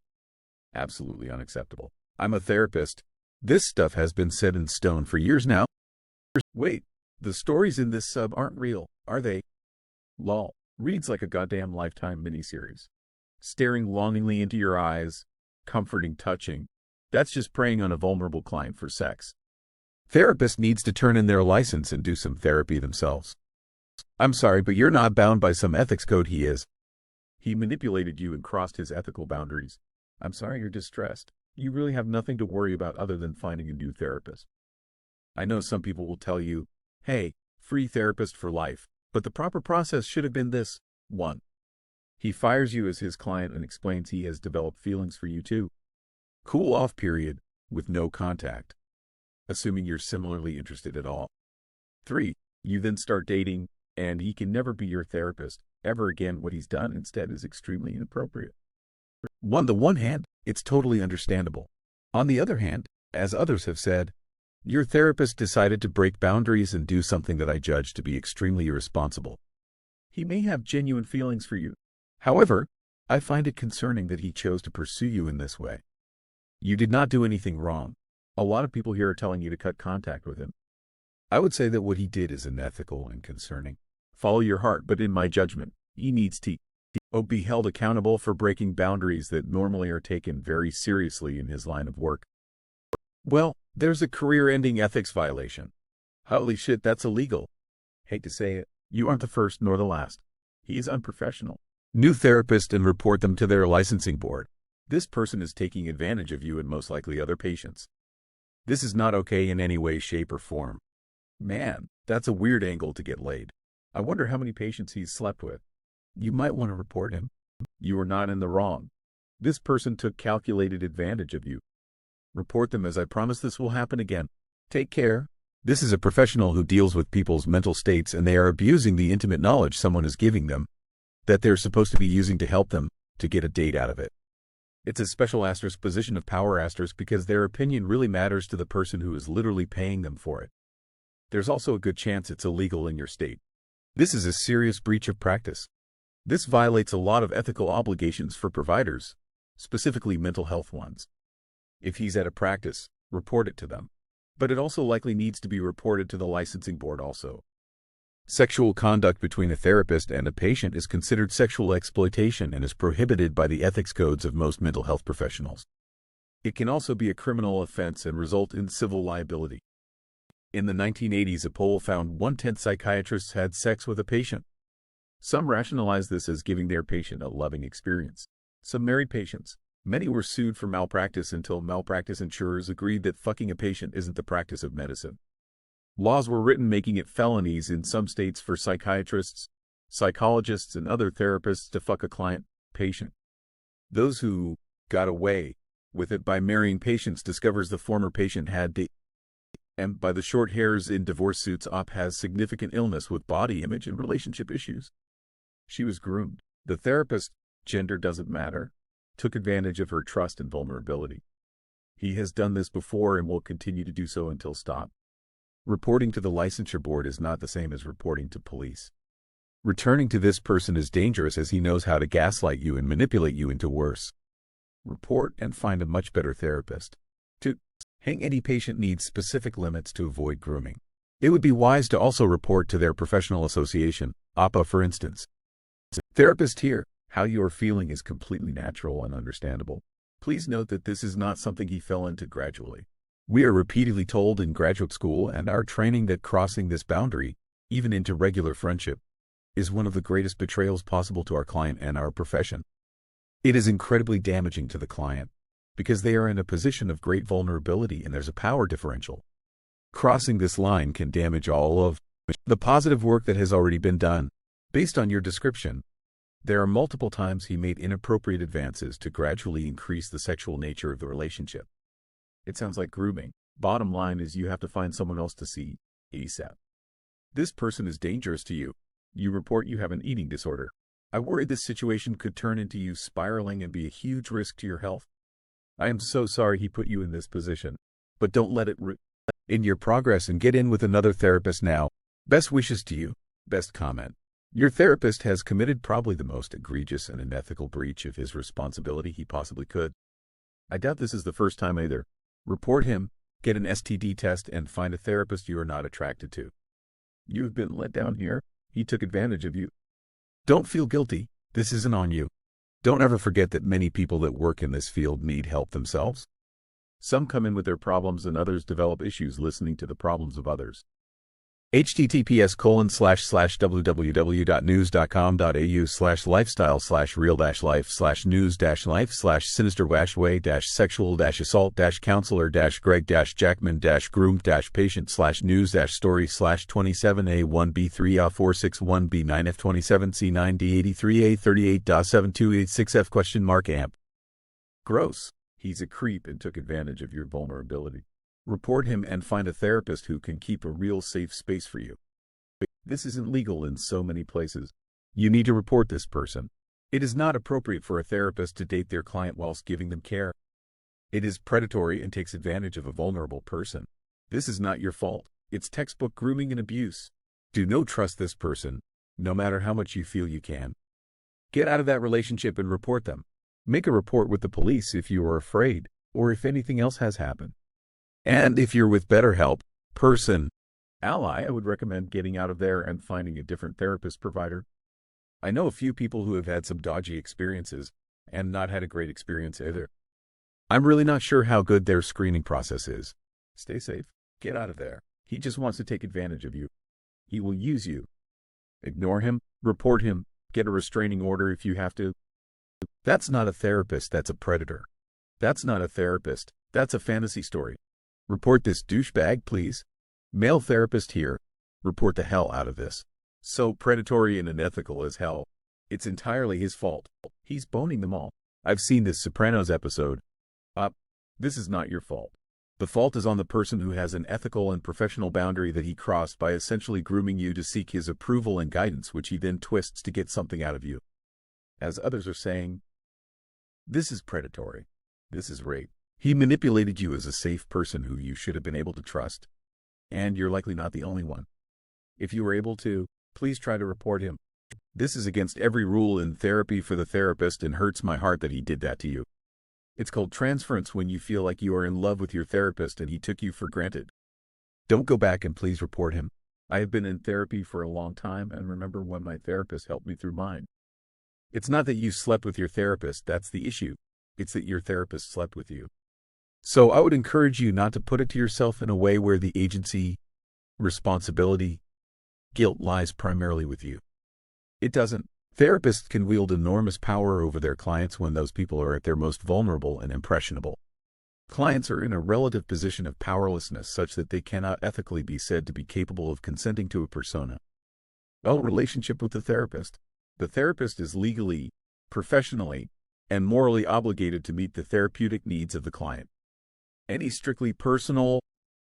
Absolutely unacceptable. I'm a therapist. This stuff has been set in stone for years now. Wait, the stories in this sub aren't real, are they? Lol. Reads like a goddamn Lifetime miniseries. Staring longingly into your eyes. Comforting, touching. That's just preying on a vulnerable client for sex. Therapist needs to turn in their license and do some therapy themselves. I'm sorry, but you're not bound by some ethics code. He is. He manipulated you and crossed his ethical boundaries. I'm sorry you're distressed. You really have nothing to worry about other than finding a new therapist. I know some people will tell you, hey, free therapist for life, but the proper process should have been this. 1. He fires you as his client and explains he has developed feelings for you too. Cool off period, with no contact. Assuming you're similarly interested at all. 3. You then start dating, and he can never be your therapist, ever again. What he's done instead is extremely inappropriate. On the one hand, it's totally understandable. On the other hand, as others have said, your therapist decided to break boundaries and do something that I judge to be extremely irresponsible. He may have genuine feelings for you. However, I find it concerning that he chose to pursue you in this way. You did not do anything wrong. A lot of people here are telling you to cut contact with him. I would say that what he did is unethical and concerning. Follow your heart, but in my judgment, he needs to be held accountable for breaking boundaries that normally are taken very seriously in his line of work. Well, there's a career-ending ethics violation. Holy shit, that's illegal. Hate to say it, you aren't the first nor the last. He is unprofessional. New therapist and report them to their licensing board. This person is taking advantage of you and most likely other patients. This is not okay in any way, shape, or form. Man, that's a weird angle to get laid. I wonder how many patients he's slept with. You might want to report him. You are not in the wrong. This person took calculated advantage of you. Report them, as I promise this will happen again. Take care. This is a professional who deals with people's mental states, and they are abusing the intimate knowledge someone is giving them that they're supposed to be using to help them to get a date out of it. It's a special asterisk position of power asterisk because their opinion really matters to the person who is literally paying them for it. There's also a good chance it's illegal in your state. This is a serious breach of practice. This violates a lot of ethical obligations for providers, specifically mental health ones. If he's at a practice, report it to them. But it also likely needs to be reported to the licensing board also. Sexual conduct between a therapist and a patient is considered sexual exploitation and is prohibited by the ethics codes of most mental health professionals. It can also be a criminal offense and result in civil liability. In the 1980s, a poll found 1/10 psychiatrists had sex with a patient. Some rationalize this as giving their patient a loving experience. Some married patients. Many were sued for malpractice until malpractice insurers agreed that fucking a patient isn't the practice of medicine. Laws were written making it felonies in some states for psychiatrists, psychologists, and other therapists to fuck a client, patient. Those who got away with it by marrying patients discovers the former patient had and by the short hairs in divorce suits has significant illness with body image and relationship issues. She was groomed. The therapist, gender doesn't matter, took advantage of her trust and vulnerability. He has done this before and will continue to do so until stopped. Reporting to the licensure board is not the same as reporting to police. Returning to this person is dangerous as he knows how to gaslight you and manipulate you into worse. Report and find a much better therapist. 2. Any patient needs specific limits to avoid grooming. It would be wise to also report to their professional association, APA for instance. Therapist here, how you are feeling is completely natural and understandable. Please note that this is not something he fell into gradually. We are repeatedly told in graduate school and our training that crossing this boundary, even into regular friendship, is one of the greatest betrayals possible to our client and our profession. It is incredibly damaging to the client, because they are in a position of great vulnerability and there's a power differential. Crossing this line can damage all of the positive work that has already been done. Based on your description, there are multiple times he made inappropriate advances to gradually increase the sexual nature of the relationship. It sounds like grooming. Bottom line is you have to find someone else to see ASAP. This person is dangerous to you. You report you have an eating disorder. I worry this situation could turn into you spiraling and be a huge risk to your health. I am so sorry he put you in this position, but don't let it in your progress and get in with another therapist now. Best wishes to you. Best comment. Your therapist has committed probably the most egregious and unethical breach of his responsibility he possibly could. I doubt this is the first time either. Report him, get an STD test, and find a therapist you are not attracted to. You have been let down here. He took advantage of you. Don't feel guilty. This isn't on you. Don't ever forget that many people that work in this field need help themselves. Some come in with their problems and others develop issues listening to the problems of others. https://www.news.com.au/lifestyle/real-life/news-story/27A1B3A461B9F27C9D83A38.7286F?amp. Gross. He's a creep and took advantage of your vulnerability. Report him and find a therapist who can keep a real safe space for you. This isn't legal in so many places. You need to report this person. It is not appropriate for a therapist to date their client whilst giving them care. It is predatory and takes advantage of a vulnerable person. This is not your fault. It's textbook grooming and abuse. Do not trust this person, no matter how much you feel you can. Get out of that relationship and report them. Make a report with the police if you are afraid, or if anything else has happened. And if you're with BetterHelp, Ally, I would recommend getting out of there and finding a different therapist provider. I know a few people who have had some dodgy experiences and not had a great experience either. I'm really not sure how good their screening process is. Stay safe. Get out of there. He just wants to take advantage of you. He will use you. Ignore him, report him, get a restraining order if you have to. That's not a therapist, that's a predator. That's not a therapist, that's a fantasy story. Report this douchebag, please. Male therapist here. Report the hell out of this. So predatory and unethical as hell. It's entirely his fault. He's boning them all. I've seen this Sopranos episode. This is not your fault. The fault is on the person who has an ethical and professional boundary that he crossed by essentially grooming you to seek his approval and guidance, which he then twists to get something out of you. As others are saying, this is predatory. This is rape. He manipulated you as a safe person who you should have been able to trust. And you're likely not the only one. If you were able to, please try to report him. This is against every rule in therapy for the therapist and hurts my heart that he did that to you. It's called transference when you feel like you are in love with your therapist and he took you for granted. Don't go back and please report him. I have been in therapy for a long time and remember when my therapist helped me through mine. It's not that you slept with your therapist, that's the issue. It's that your therapist slept with you. So I would encourage you not to put it to yourself in a way where the agency, responsibility, guilt lies primarily with you. It doesn't. Therapists can wield enormous power over their clients when those people are at their most vulnerable and impressionable. Clients are in a relative position of powerlessness such that they cannot ethically be said to be capable of consenting to a persona. Relationship with the therapist. The therapist is legally, professionally, and morally obligated to meet the therapeutic needs of the client. Any strictly personal,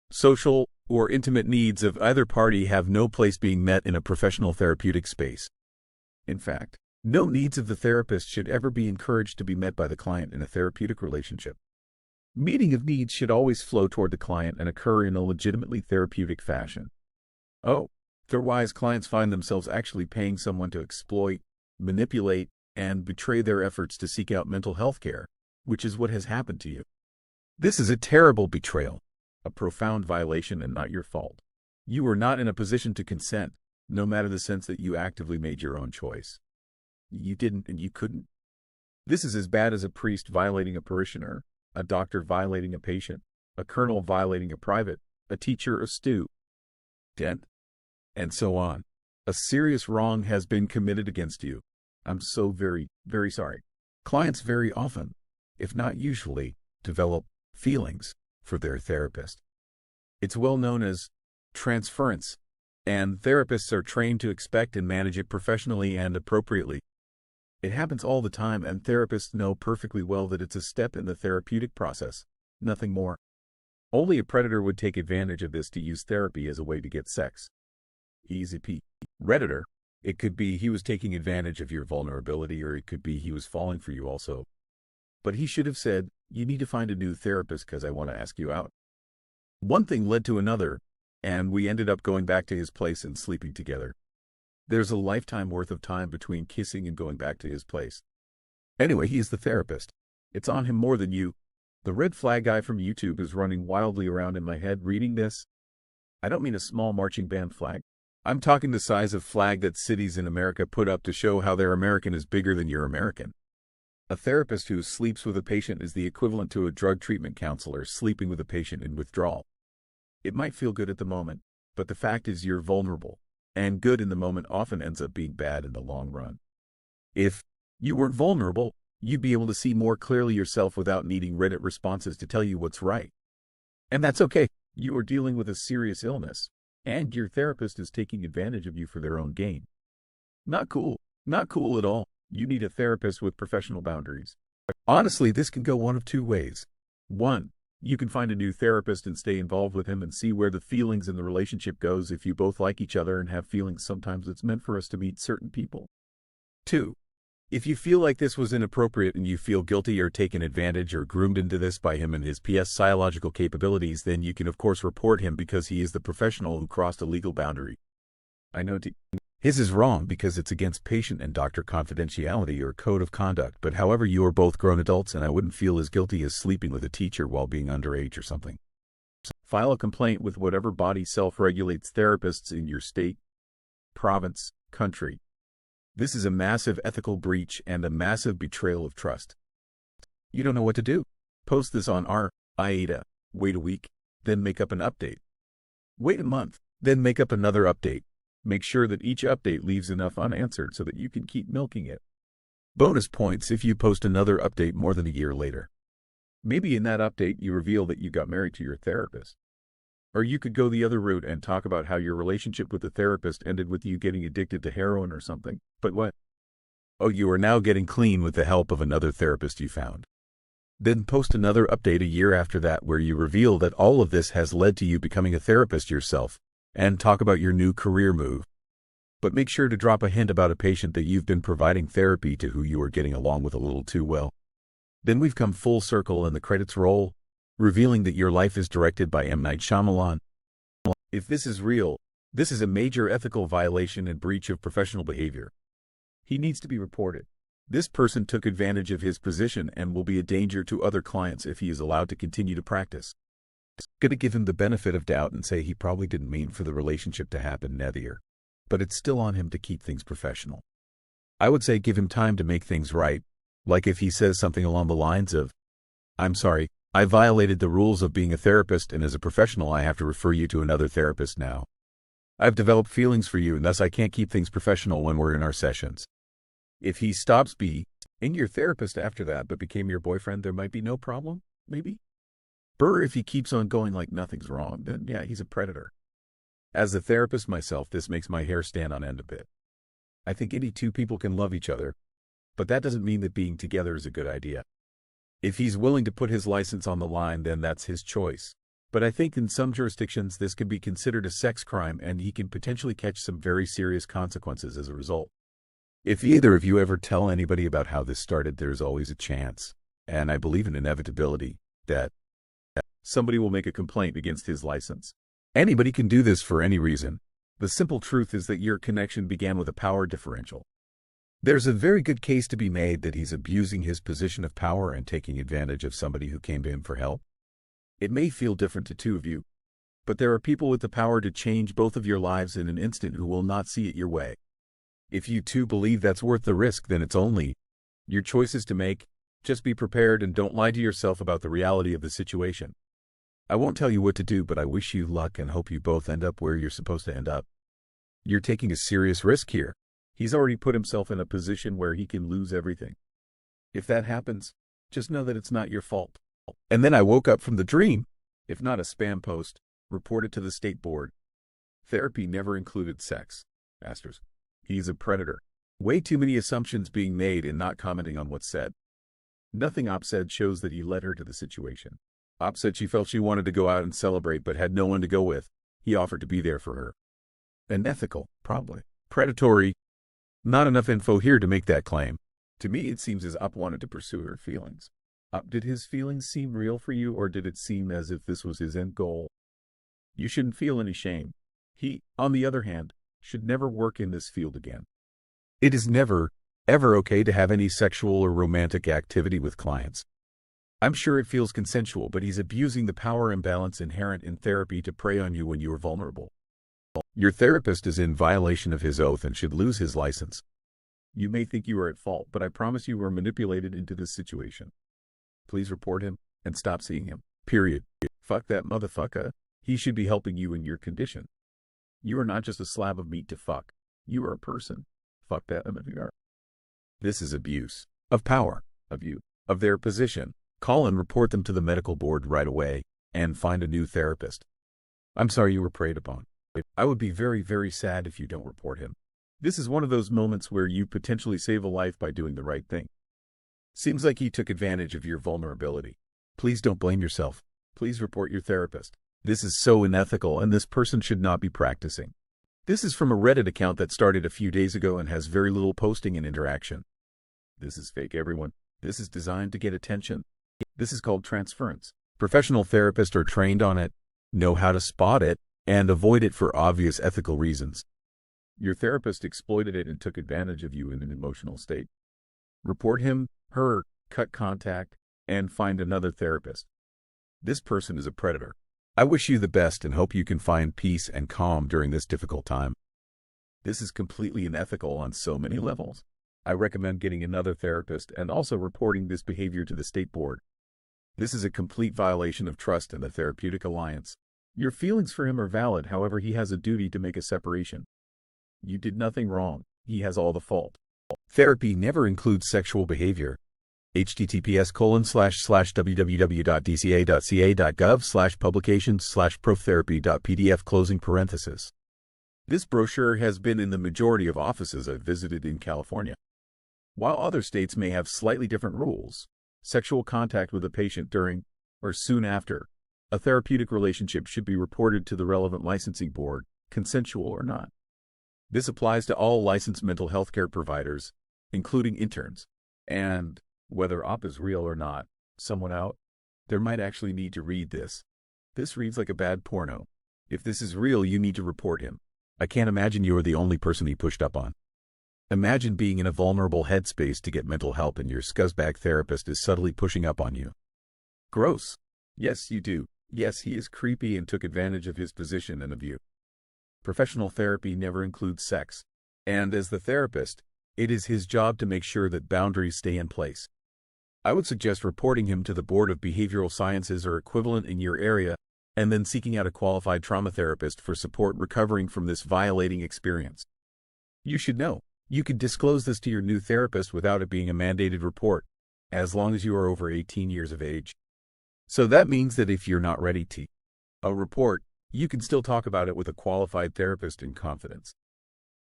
social, or intimate needs of either party have no place being met in a professional therapeutic space. In fact, no needs of the therapist should ever be encouraged to be met by the client in a therapeutic relationship. Meeting of needs should always flow toward the client and occur in a legitimately therapeutic fashion. Otherwise, clients find themselves actually paying someone to exploit, manipulate, and betray their efforts to seek out mental health care, which is what has happened to you. This is a terrible betrayal. a profound violation and not your fault. You were not in a position to consent, no matter the sense that you actively made your own choice. You didn't and you couldn't. This is as bad as a priest violating a parishioner, a doctor violating a patient, a colonel violating a private, a teacher a student, and so on. A serious wrong has been committed against you. I'm so very, very sorry. Clients very often, if not usually, develop feelings for their therapist. It's well known as transference, and therapists are trained to expect and manage it professionally and appropriately. It happens all the time, and therapists know perfectly well that it's a step in the therapeutic process, nothing more. Only a predator would take advantage of this to use therapy as a way to get sex. Easy peasy. Redditor. It could be he was taking advantage of your vulnerability, or it could be he was falling for you also. But he should have said, "You need to find a new therapist because I want to ask you out." One thing led to another, and we ended up going back to his place and sleeping together. There's a lifetime worth of time between kissing and going back to his place. Anyway, he's the therapist. It's on him more than you. The red flag guy from YouTube is running wildly around in my head reading this. I don't mean a small marching band flag. I'm talking the size of flag that cities in America put up to show how their American is bigger than your American. A therapist who sleeps with a patient is the equivalent to a drug treatment counselor sleeping with a patient in withdrawal. It might feel good at the moment, but the fact is you're vulnerable, and good in the moment often ends up being bad in the long run. If you weren't vulnerable, you'd be able to see more clearly yourself without needing Reddit responses to tell you what's right. And that's okay. You are dealing with a serious illness, and your therapist is taking advantage of you for their own gain. Not cool. Not cool at all. You need a therapist with professional boundaries. Honestly, this can go one of two ways. One, you can find a new therapist and stay involved with him and see where the feelings in the relationship goes if you both like each other and have feelings. Sometimes it's meant for us to meet certain people. Two, if you feel like this was inappropriate and you feel guilty or taken advantage or groomed into this by him and his psychological capabilities, then you can of course report him because he is the professional who crossed a legal boundary. I know his is wrong because it's against patient and doctor confidentiality or code of conduct, but however, you are both grown adults and I wouldn't feel as guilty as sleeping with a teacher while being underage or something. File a complaint with whatever body self-regulates therapists in your state, province, country. This is a massive ethical breach and a massive betrayal of trust. You don't know what to do. Post this on r/IATA. Wait a week, then make up an update. Wait a month, then make up another update. Make sure that each update leaves enough unanswered so that you can keep milking it. Bonus points if you post another update more than a year later. Maybe in that update you reveal that you got married to your therapist. Or you could go the other route and talk about how your relationship with the therapist ended with you getting addicted to heroin or something. But what? Oh, you are now getting clean with the help of another therapist you found. Then post another update a year after that where you reveal that all of this has led to you becoming a therapist yourself, and talk about your new career move. But make sure to drop a hint about a patient that you've been providing therapy to who you are getting along with a little too well. Then we've come full circle and the credits roll, revealing that your life is directed by M. Night Shyamalan. If this is real, this is a major ethical violation and breach of professional behavior. He needs to be reported. This person took advantage of his position and will be a danger to other clients if he is allowed to continue to practice. Gonna give him the benefit of doubt and say he probably didn't mean for the relationship to happen nether, but it's still on him to keep things professional. I would say give him time to make things right, like if he says something along the lines of, "I'm sorry, I violated the rules of being a therapist, and as a professional I have to refer you to another therapist now. I've developed feelings for you and thus I can't keep things professional when we're in our sessions." If he stops being your therapist after that but became your boyfriend, there might be no problem, maybe? If he keeps on going like nothing's wrong, then yeah, he's a predator. As a therapist myself, this makes my hair stand on end a bit. I think any two people can love each other, but that doesn't mean that being together is a good idea. If he's willing to put his license on the line, then that's his choice. But I think in some jurisdictions this could be considered a sex crime and he can potentially catch some very serious consequences as a result. If either of you ever tell anybody about how this started, there's always a chance, and I believe in inevitability, that somebody will make a complaint against his license. Anybody can do this for any reason. The simple truth is that your connection began with a power differential. There's a very good case to be made that he's abusing his position of power and taking advantage of somebody who came to him for help. It may feel different to two of you, but there are people with the power to change both of your lives in an instant who will not see it your way. If you two believe that's worth the risk, then it's only your choices to make. Just be prepared and don't lie to yourself about the reality of the situation. I won't tell you what to do, but I wish you luck and hope you both end up where you're supposed to end up. You're taking a serious risk here. He's already put himself in a position where he can lose everything. If that happens, just know that it's not your fault. And then I woke up from the dream. If not a spam post, report it to the state board. Therapy never included sex. Masters. He's a predator. Way too many assumptions being made and not commenting on what's said. Nothing Op said shows that he led her to the situation. Op said she felt she wanted to go out and celebrate but had no one to go with. He offered to be there for her. Unethical, probably. Predatory. Not enough info here to make that claim. To me, it seems as Op wanted to pursue her feelings. Op, did his feelings seem real for you, or did it seem as if this was his end goal? You shouldn't feel any shame. He, on the other hand, should never work in this field again. It is never, ever okay to have any sexual or romantic activity with clients. I'm sure it feels consensual, but he's abusing the power imbalance inherent in therapy to prey on you when you are vulnerable. Your therapist is in violation of his oath and should lose his license. You may think you are at fault, but I promise you were manipulated into this situation. Please report him and stop seeing him. Period. Fuck that motherfucker. He should be helping you in your condition. You are not just a slab of meat to fuck. You are a person. Fuck that MFR. This is abuse of power, of you, of their position. Call and report them to the medical board right away and find a new therapist. I'm sorry you were preyed upon. I would be very, very sad if you don't report him. This is one of those moments where you potentially save a life by doing the right thing. Seems like he took advantage of your vulnerability. Please don't blame yourself. Please report your therapist. This is so unethical and this person should not be practicing. This is from a Reddit account that started a few days ago and has very little posting and interaction. This is fake, everyone. This is designed to get attention. This is called transference. Professional therapists are trained on it, know how to spot it, and avoid it for obvious ethical reasons. Your therapist exploited it and took advantage of you in an emotional state. Report him, her, cut contact, and find another therapist. This person is a predator. I wish you the best and hope you can find peace and calm during this difficult time. This is completely unethical on so many levels. I recommend getting another therapist and also reporting this behavior to the state board. This is a complete violation of trust in the therapeutic alliance. Your feelings for him are valid, however, he has a duty to make a separation. You did nothing wrong. He has all the fault. Therapy never includes sexual behavior. https://www.dca.ca.gov/publications/protherapy.pdf closing parenthesis. This brochure has been in the majority of offices I've visited in California. While other states may have slightly different rules, sexual contact with a patient during or soon after a therapeutic relationship should be reported to the relevant licensing board, consensual or not. This applies to all licensed mental health care providers, including interns. And whether Op is real or not, someone out there might actually need to read this. This reads like a bad porno. If this is real, you need to report him. I can't imagine you are the only person he pushed up on. Imagine being in a vulnerable headspace to get mental help and your scuzzbag therapist is subtly pushing up on you. Gross. Yes, you do. Yes, he is creepy and took advantage of his position and of you. Professional therapy never includes sex. And as the therapist, it is his job to make sure that boundaries stay in place. I would suggest reporting him to the Board of Behavioral Sciences or equivalent in your area, and then seeking out a qualified trauma therapist for support recovering from this violating experience. You should know, you can disclose this to your new therapist without it being a mandated report, as long as you are over 18 years of age. So that means that if you're not ready to report, you can still talk about it with a qualified therapist in confidence.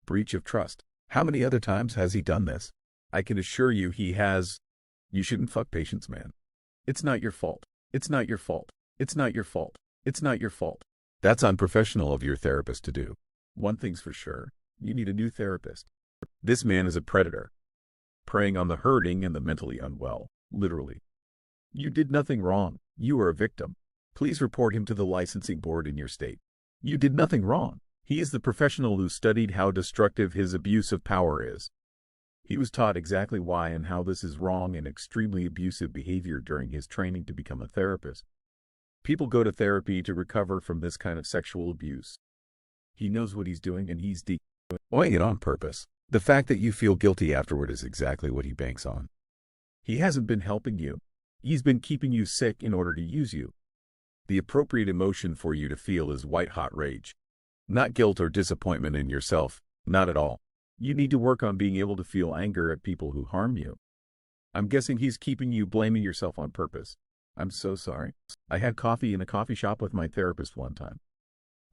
Breach of trust. How many other times has he done this? I can assure you he has. You shouldn't fuck patients, man. It's not your fault. It's not your fault. It's not your fault. It's not your fault. That's unprofessional of your therapist to do. One thing's for sure, you need a new therapist. This man is a predator, preying on the hurting and the mentally unwell, literally. You did nothing wrong. You are a victim. Please report him to the licensing board in your state. You did nothing wrong. He is the professional who studied how destructive his abuse of power is. He was taught exactly why and how this is wrong and extremely abusive behavior during his training to become a therapist. People go to therapy to recover from this kind of sexual abuse. He knows what he's doing and he's doing it on purpose. The fact that you feel guilty afterward is exactly what he banks on. He hasn't been helping you. He's been keeping you sick in order to use you. The appropriate emotion for you to feel is white-hot rage. Not guilt or disappointment in yourself, not at all. You need to work on being able to feel anger at people who harm you. I'm guessing he's keeping you blaming yourself on purpose. I'm so sorry. I had coffee in a coffee shop with my therapist one time.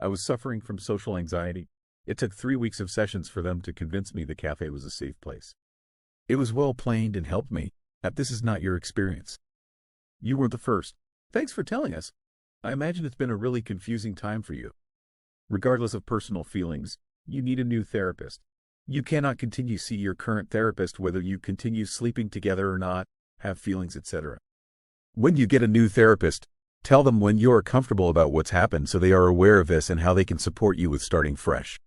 I was suffering from social anxiety. It took 3 weeks of sessions for them to convince me the cafe was a safe place. It was well planned and helped me. This is not your experience. You were the first. Thanks for telling us. I imagine it's been a really confusing time for you. Regardless of personal feelings, you need a new therapist. You cannot continue to see your current therapist whether you continue sleeping together or not, have feelings, etc. When you get a new therapist, tell them when you are comfortable about what's happened so they are aware of this and how they can support you with starting fresh.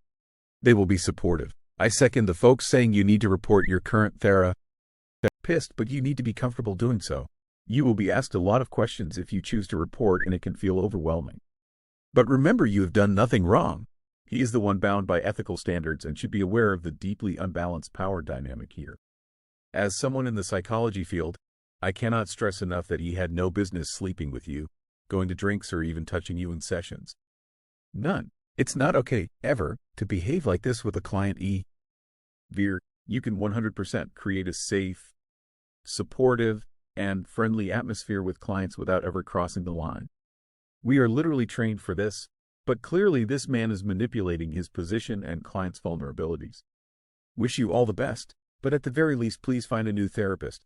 They will be supportive. I second the folks saying you need to report your current therapist, but you need to be comfortable doing so. You will be asked a lot of questions if you choose to report, and it can feel overwhelming. But remember, you have done nothing wrong. He is the one bound by ethical standards and should be aware of the deeply unbalanced power dynamic here. As someone in the psychology field, I cannot stress enough that he had no business sleeping with you, going to drinks, or even touching you in sessions. None. It's not okay, ever, to behave like this with a client. Veer, you can 100% create a safe, supportive, and friendly atmosphere with clients without ever crossing the line. We are literally trained for this, but clearly this man is manipulating his position and clients' vulnerabilities. Wish you all the best, but at the very least, please find a new therapist.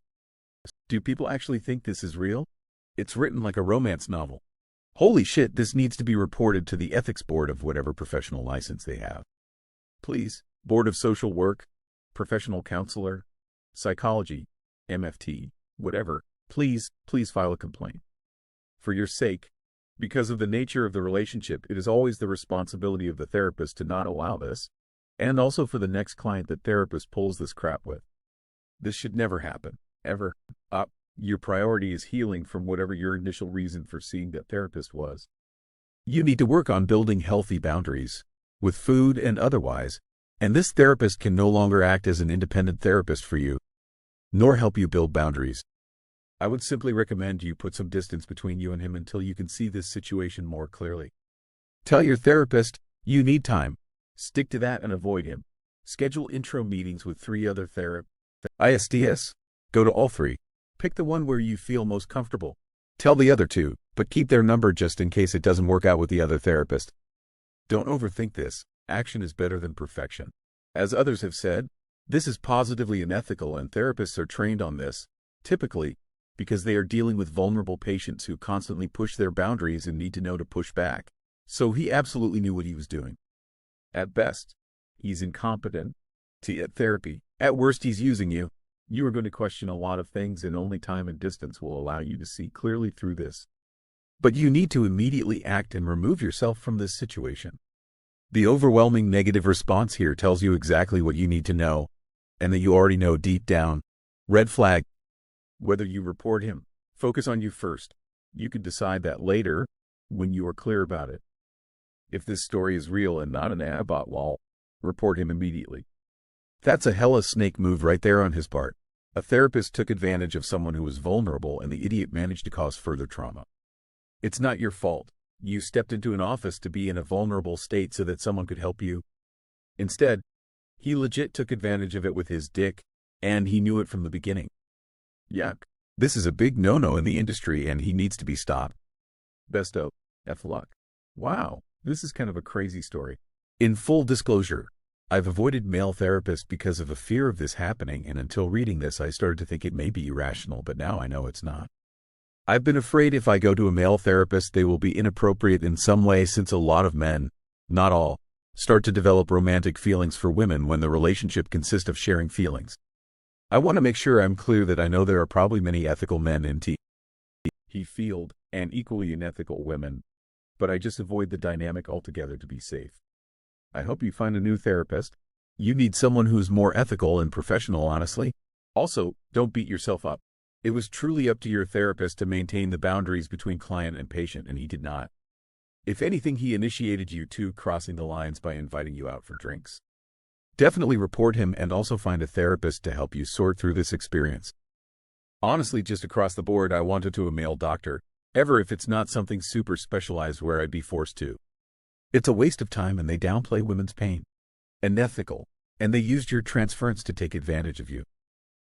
Do people actually think this is real? It's written like a romance novel. Holy shit, this needs to be reported to the ethics board of whatever professional license they have. Please, Board of Social Work, Professional Counselor, Psychology, MFT, whatever, please file a complaint. For your sake, because of the nature of the relationship, it is always the responsibility of the therapist to not allow this, and also for the next client that therapist pulls this crap with. This should never happen, ever. Your priority is healing from whatever your initial reason for seeing that therapist was. You need to work on building healthy boundaries, with food and otherwise, and this therapist can no longer act as an independent therapist for you, nor help you build boundaries. I would simply recommend you put some distance between you and him until you can see this situation more clearly. Tell your therapist you need time. Stick to that and avoid him. Schedule intro meetings with 3 other therapists. Go to all 3. Pick the one where you feel most comfortable. Tell the other 2, but keep their number just in case it doesn't work out with the other therapist. Don't overthink this. Action is better than perfection. As others have said, this is positively unethical, and therapists are trained on this, typically, because they are dealing with vulnerable patients who constantly push their boundaries and need to know to push back. So he absolutely knew what he was doing. At best, he's incompetent at therapy. At worst, he's using you. You are going to question a lot of things, and only time and distance will allow you to see clearly through this. But you need to immediately act and remove yourself from this situation. The overwhelming negative response here tells you exactly what you need to know, and that you already know deep down. Red flag. Whether you report him, focus on you first. You can decide that later, when you are clear about it. If this story is real and not an Abbott wall, report him immediately. That's a hella snake move right there on his part. A therapist took advantage of someone who was vulnerable, and the idiot managed to cause further trauma. It's not your fault. You stepped into an office to be in a vulnerable state so that someone could help you. Instead, he legit took advantage of it with his dick, and he knew it from the beginning. Yuck. This is a big no-no in the industry, and he needs to be stopped. Best of luck. Wow, this is kind of a crazy story. In full disclosure, I've avoided male therapists because of a fear of this happening, and until reading this I started to think it may be irrational, but now I know it's not. I've been afraid if I go to a male therapist they will be inappropriate in some way, since a lot of men, not all, start to develop romantic feelings for women when the relationship consists of sharing feelings. I want to make sure I'm clear that I know there are probably many ethical men in he field and equally unethical women, but I just avoid the dynamic altogether to be safe. I hope you find a new therapist. You need someone who's more ethical and professional, honestly. Also, don't beat yourself up. It was truly up to your therapist to maintain the boundaries between client and patient, and he did not. If anything, he initiated you to crossing the lines by inviting you out for drinks. Definitely report him and also find a therapist to help you sort through this experience. Honestly, just across the board, I wanted to a male doctor, ever if it's not something super specialized where I'd be forced to. It's a waste of time and they downplay women's pain. Unethical, and they used your transference to take advantage of you.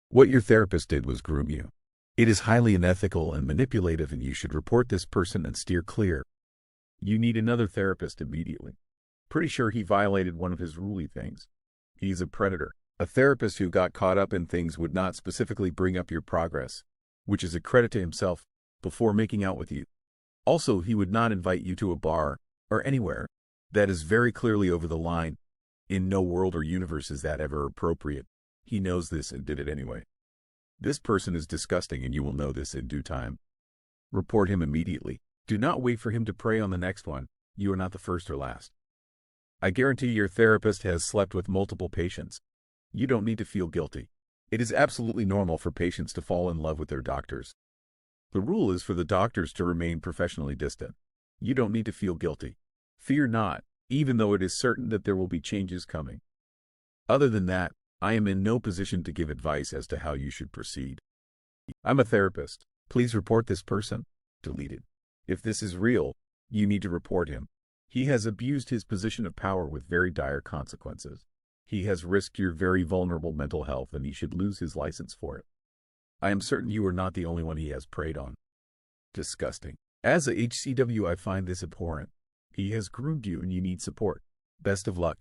What your therapist did was groom you. It is highly unethical and manipulative, and you should report this person and steer clear. You need another therapist immediately. Pretty sure he violated one of his ruly things. He's a predator. A therapist who got caught up in things would not specifically bring up your progress, which is a credit to himself, before making out with you. Also, he would not invite you to a bar, or anywhere. That is very clearly over the line. In no world or universe is that ever appropriate. He knows this and did it anyway. This person is disgusting, and you will know this in due time. Report him immediately. Do not wait for him to prey on the next one. You are not the first or last. I guarantee your therapist has slept with multiple patients. You don't need to feel guilty. It is absolutely normal for patients to fall in love with their doctors. The rule is for the doctors to remain professionally distant. You don't need to feel guilty. Fear not, even though it is certain that there will be changes coming. Other than that, I am in no position to give advice as to how you should proceed. I'm a therapist. Please report this person. Deleted. If this is real, you need to report him. He has abused his position of power with very dire consequences. He has risked your very vulnerable mental health, and he should lose his license for it. I am certain you are not the only one he has preyed on. Disgusting. As a HCW, I find this abhorrent. He has groomed you and you need support. Best of luck.